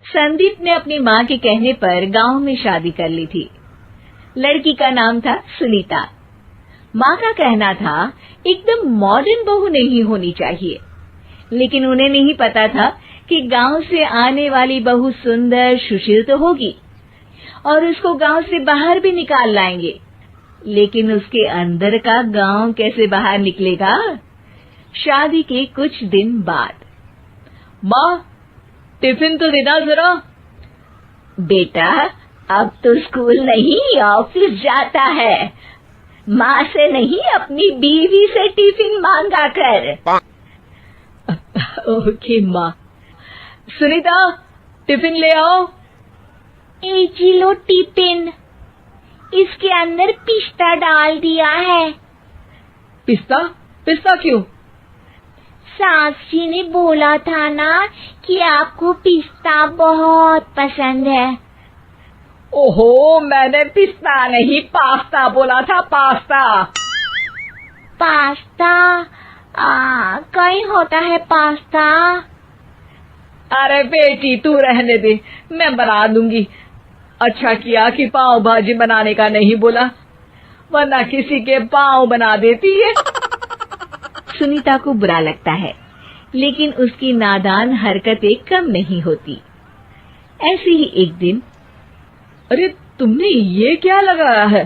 संदीप ने अपनी माँ के कहने पर गांव में शादी कर ली थी। लड़की का नाम था सुनीता। माँ का कहना था एकदम मॉडर्न बहू नहीं होनी चाहिए, लेकिन उन्हें नहीं पता था कि गांव से आने वाली बहू सुंदर सुशील तो होगी और उसको गांव से बाहर भी निकाल लाएंगे, लेकिन उसके अंदर का गांव कैसे बाहर निकलेगा। शादी के कुछ दिन बाद, माँ टिफिन तो देना जरा। बेटा अब तो स्कूल नहीं ऑफिस जाता है, माँ से नहीं अपनी बीवी से टिफिन मांगा कर। ओके माँ। सुनीता टिफिन ले आओ। जी लो टिफिन, इसके अंदर पिस्ता डाल दिया है। पिस्ता? पिस्ता क्यों? सास जी ने बोला था ना कि आपको पिस्ता बहुत पसंद है। ओहो, मैंने पिस्ता नहीं पास्ता बोला था, पास्ता। पास्ता? कहीं होता है पास्ता? अरे बेटी तू रहने दे, मैं बना दूंगी। अच्छा किया कि पाव भाजी बनाने का नहीं बोला, वरना किसी के पाव बना देती है। सुनीता को बुरा लगता है, लेकिन उसकी नादान हरकतें कम नहीं होती। ऐसे ही एक दिन, अरे तुमने ये क्या लगाया है?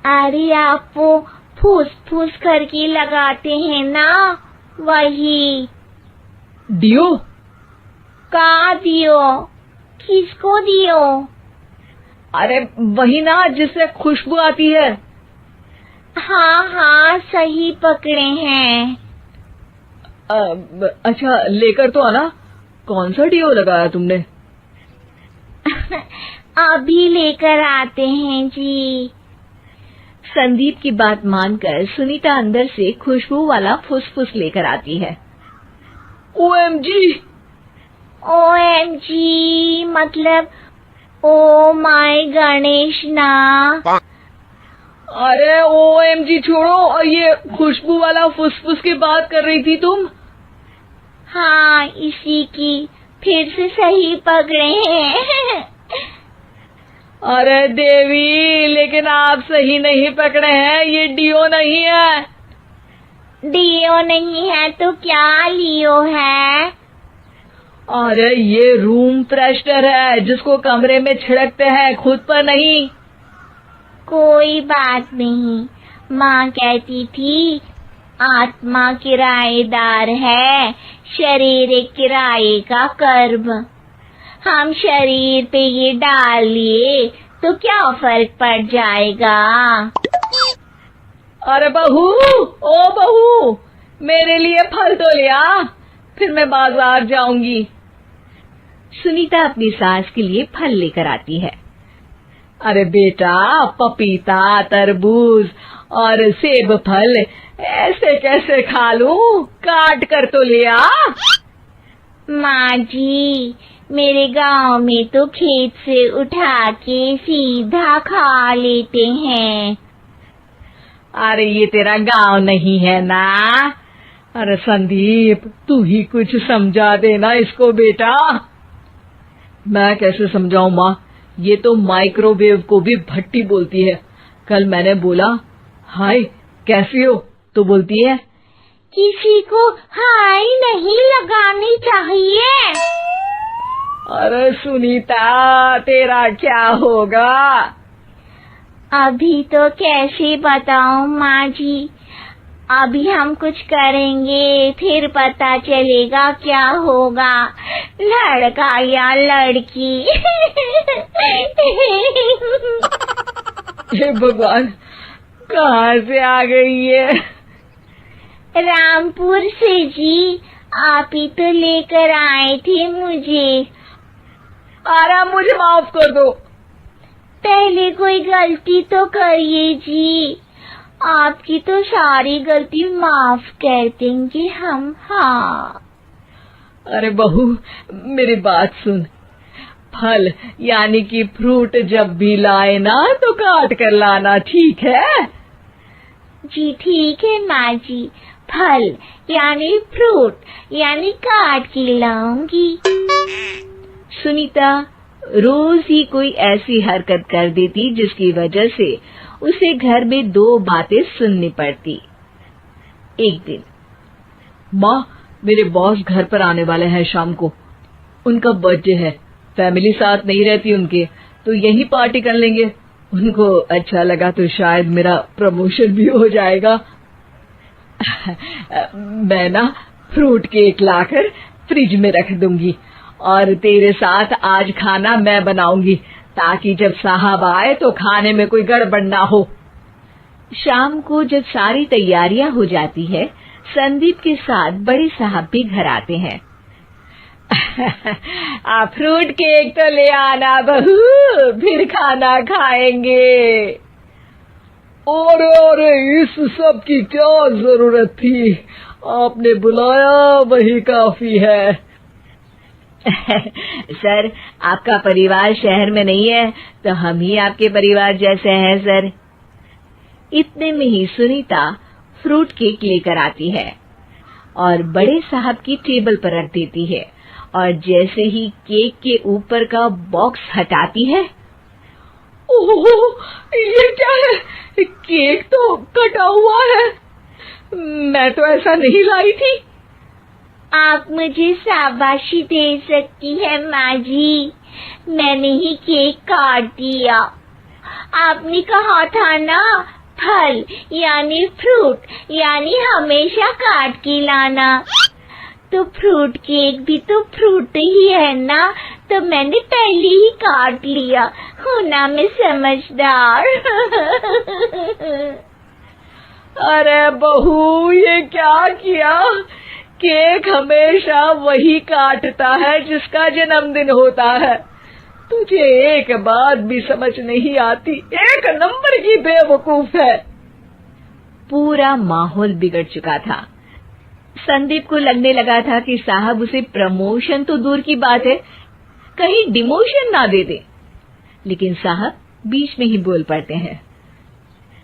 अरे आप वो फूस फूस करके लगाते हैं ना, वही। दियो? का दियो? किसको दियो? अरे वही ना जिससे खुशबू आती है। हाँ सही पकड़े हैं। अच्छा लेकर तो आना। कौन सा डियो लगाया तुमने? अभी लेकर आते हैं जी। संदीप की बात मानकर सुनीता अंदर से खुशबू वाला फुसफुस लेकर आती है। ओएमजी! ओएमजी मतलब ओ माय गणेश ना। अरे ओएमजी छोड़ो, ये खुशबू वाला फुसफुस की बात कर रही थी तुम? हाँ इसी की, फिर से सही पकड़े हैं। अरे देवी, लेकिन आप सही नहीं पकड़े हैं, ये डियो नहीं है। डियो नहीं है तो क्या लियो है? अरे ये रूम फ्रेशनर है, जिसको कमरे में छिड़कते हैं, खुद पर नहीं। कोई बात नहीं, माँ कहती थी आत्मा किराएदार है, शरीर एक किराए का कर्म। हम शरीर पे ये डाल लिए तो क्या फर्क पड़ जाएगा। अरे बहू, ओ बहू, मेरे लिए फल तो ले आ, फिर मैं बाजार जाऊंगी। सुनीता अपनी सास के लिए फल लेकर आती है। अरे बेटा, पपीता, तरबूज और सेब फल ऐसे कैसे खा लूं? काट कर तो ले आ। माँ जी, मेरे गांव में तो खेत से उठा के सीधा खा लेते हैं। अरे ये तेरा गांव नहीं है ना। अरे संदीप, तू ही कुछ समझा देना इसको बेटा। मैं कैसे समझाऊं माँ, ये तो माइक्रोवेव को भी भट्टी बोलती है। कल मैंने बोला हाय कैसी हो, तो बोलती है किसी को हाय नहीं लगानी चाहिए। अरे सुनीता, तेरा क्या होगा? अभी तो कैसे बताऊं माँ जी, अभी हम कुछ करेंगे फिर पता चलेगा क्या होगा, लड़का या लड़की। हे भगवान, कहाँ से आ गई है? रामपुर से जी, आप ही तो लेकर आए थे मुझे। आराम, मुझे माफ कर दो। पहले कोई गलती तो करिए जी, आपकी तो सारी गलती माफ कर देंगे हम। हाँ अरे बहू, मेरी बात सुन। फल यानी कि फ्रूट जब भी लाए ना तो काट कर लाना, ठीक है? जी ठीक है माँ जी, फल यानी फ्रूट यानी काट के लाऊंगी। सुनीता रोज ही कोई ऐसी हरकत कर देती जिसकी वजह से उसे घर में 2 बातें सुननी पड़ती। एक दिन, माँ, मेरे बॉस घर पर आने वाले हैं शाम को। उनका बर्थडे है, फैमिली साथ नहीं रहती उनके, तो यही पार्टी कर लेंगे। उनको अच्छा लगा तो शायद मेरा प्रमोशन भी हो जाएगा। मैं ना फ्रूट केक लाकर फ्रिज में रख दूंगी और तेरे साथ आज खाना मैं बनाऊंगी, ताकि जब साहब आए तो खाने में कोई गड़बड़ ना हो। शाम को जब सारी तैयारियां हो जाती है, संदीप के साथ बड़े साहब भी घर आते हैं। आप फ्रूट केक तो ले आना बहू, फिर खाना खाएंगे। और इस सब की क्या जरूरत थी? आपने बुलाया वही काफी है। सर, आपका परिवार शहर में नहीं है, तो हम ही आपके परिवार जैसे हैं सर। इतने में ही सुनीता फ्रूट केक लेकर आती है और बड़े साहब की टेबल पर रख देती है, और जैसे ही केक के ऊपर का बॉक्स हटाती है, ओह, ये क्या है? केक तो कटा हुआ है। मैं तो ऐसा नहीं लाई थी। आप मुझे शाबाशी दे सकती है माँ जी, मैंने ही केक काट दिया। आपने कहा था ना, फल यानी फ्रूट यानी हमेशा काट के लाना। तो फ्रूट केक भी तो फ्रूट ही है ना, तो मैंने पहले ही काट लिया। हूँ ना मैं समझदार। अरे बहू, ये क्या किया? केक हमेशा वही काटता है जिसका जन्मदिन होता है। तुझे एक बात भी समझ नहीं आती, एक नंबर की बेवकूफ है। पूरा माहौल बिगड़ चुका था। संदीप को लगने लगा था कि साहब उसे प्रमोशन तो दूर की बात है, कहीं डिमोशन ना दे दे। लेकिन साहब बीच में ही बोल पड़ते हैं।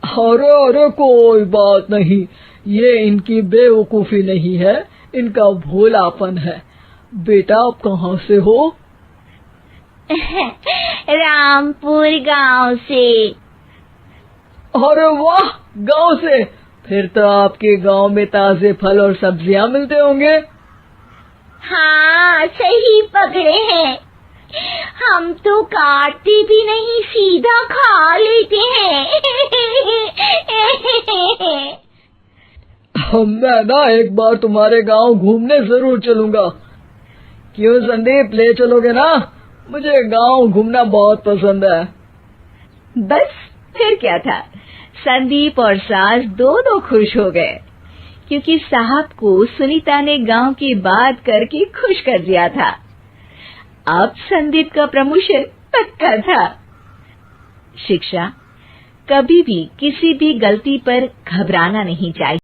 अरे कोई बात नहीं, ये इनकी बेवकूफी नहीं है, इनका भोलापन है। बेटा, आप कहाँ से हो? रामपुर गांव से। अरे वाह, गांव से? फिर तो आपके गांव में ताजे फल और सब्जियां मिलते होंगे। हाँ, सही पकड़े हैं। हम तो काटते भी नहीं, सीधा खा लेते हैं। मैं ना एक बार तुम्हारे गांव घूमने जरूर चलूंगा। क्यों संदीप, ले चलोगे ना? मुझे गांव घूमना बहुत पसंद है। बस फिर क्या था, संदीप और सास दोनों खुश हो गए, क्योंकि साहब को सुनीता ने गांव की बात करके खुश कर दिया था। अब संदीप का प्रमोशन पक्का था। शिक्षा: कभी भी किसी भी गलती पर घबराना नहीं चाहिए।